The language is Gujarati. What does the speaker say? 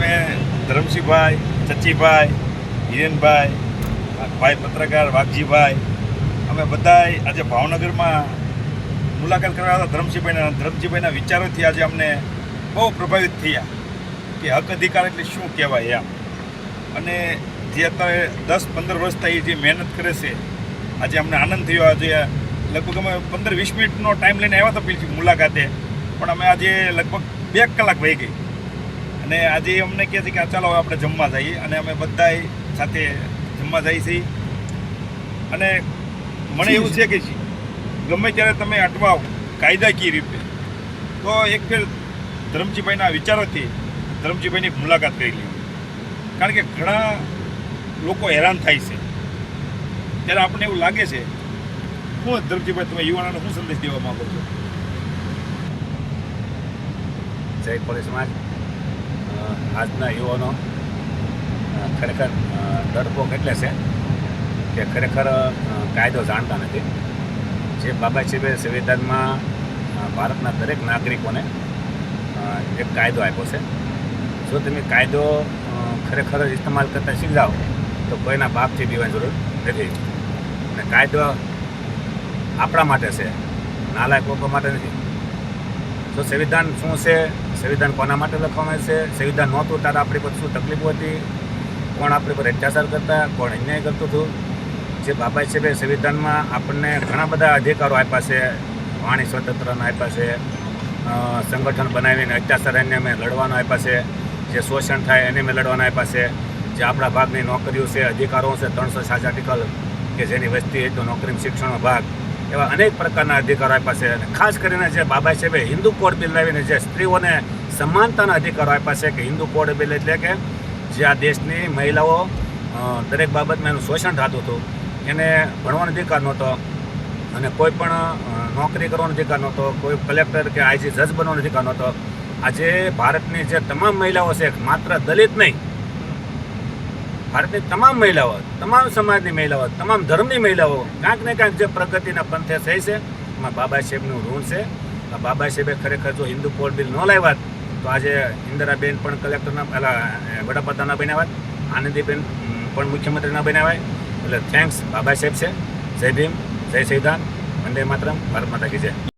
અમે ધરમસિંહભાઈ, ચચીભાઈ, હિરેનભાઈ, ભાઈ પત્રકાર વાઘજીભાઈ, અમે બધાય આજે ભાવનગરમાં મુલાકાત કરવા હતા ધરમસિંહભાઈના વિચારોથી આજે અમને બહુ પ્રભાવિત થયા કે હક અધિકાર એટલે શું કહેવાય એમ. અને જે અત્યારે 10-15 વર્ષથી જે મહેનત કરે છે, આજે અમને આનંદ થયો. આજે લગભગ અમે 15-20 મિનિટનો ટાઈમ લઈને આવ્યા હતા પેલી મુલાકાતે, પણ અમે આજે લગભગ 2 કલાક વહી ગઈ. અને આજે અમને કહે છે કે ચાલો આપણે જમવા જઈએ, અને અમે બધાય સાથે જમવા જઈએ છીએ. અને મને એવું છે કે ગમે ત્યારે તમે અટવાઓ કાયદાકીય રીતે તો એક ફેર ધરમસિંહભાઈના વિચારોથી ધરમસિંહભાઈની એક મુલાકાત કરી લેવી. કારણ કે ઘણા લોકો હેરાન થાય છે, ત્યારે આપણને એવું લાગે છે. શું ધરમસિંહભાઈ, તમે યુવાનોને શું સંદેશ દેવા માંગો છો? જય કોળી સમાજ. આજના યુવાનો ખરેખર ડરપોક એટલે છે કે ખરેખર કાયદો જાણતા નથી. જે બાબા સાહેબે સંવિધાનમાં ભારતના દરેક નાગરિકોને એક કાયદો આપ્યો છે. જો તમે કાયદો ખરેખર ઇસ્તેમાલ કરતા શીખ જાઓ તો કોઈના બાપથી પીવાની જરૂર નથી. અને કાયદો આપણા માટે છે, નાલાયક લોકો માટે નથી. તો સંવિધાન શું છે, સંવિધાન કોના માટે લખવામાં આવે છે, સંવિધાન નહોતું ત્યારે આપણી પર શું તકલીફો હતી, કોણ આપણી પર અત્યાચાર કરતા, કોણ અન્યાય કરતું હતું. જે બાબા સાહેબે સંવિધાનમાં આપણને ઘણા બધા અધિકારો આપ્યા છે. વાણી સ્વતંત્રના આપ્યા છે, સંગઠન બનાવીને અત્યાચાર એને અમે લડવાનો આપ્યા છે, જે શોષણ થાય એને મેં લડવાના આપ્યા છે, જે આપણા ભાગની નોકરીઓ છે, અધિકારો છે, 360 આર્ટિકલ કે જેની વસ્તી એટલું નોકરી શિક્ષણનો ભાગ, એવા અનેક પ્રકારના અધિકારો આપ્યા છે. અને ખાસ કરીને જે બાબા સાહેબે હિન્દુ કોડ બિલ લાવીને જે સ્ત્રીઓને સમાનતાના અધિકારો આપ્યા છે, કે હિન્દુ કોડ બિલ એટલે કે જે આ દેશની મહિલાઓ દરેક બાબતમાં એનું શોષણ થતું હતું, એને ભણવાનો અધિકાર નહોતો, અને કોઈ પણ નોકરી કરવાનો અધિકાર નહોતો, કોઈ કલેક્ટર કે આઈજી જજ બનવાનો અધિકાર નહોતો. આજે ભારતની જે તમામ મહિલાઓ છે, માત્ર દલિત નહીં, ભારતની તમામ મહિલાઓ, તમામ સમાજની મહિલાઓ, તમામ ધર્મની મહિલાઓ ક્યાંક ને ક્યાંક જે પ્રગતિના પંથે થઈ છે, એમાં બાબા સાહેબનું ઋણ છે. બાબા સાહેબે ખરેખર જો હિન્દુ કોડ બિલ ન લાવ્યા તો આજે ઇન્દિરાબેન પણ કલેક્ટરના વડાપ્રધાનના બન્યા, આનંદીબેન પણ મુખ્યમંત્રીના બન્યા. એટલે થેન્ક્સ બાબા સાહેબ છે. જય ભીમ, જય સંવિધાન, વંદે માતરમ, ભારત માતા કી જય.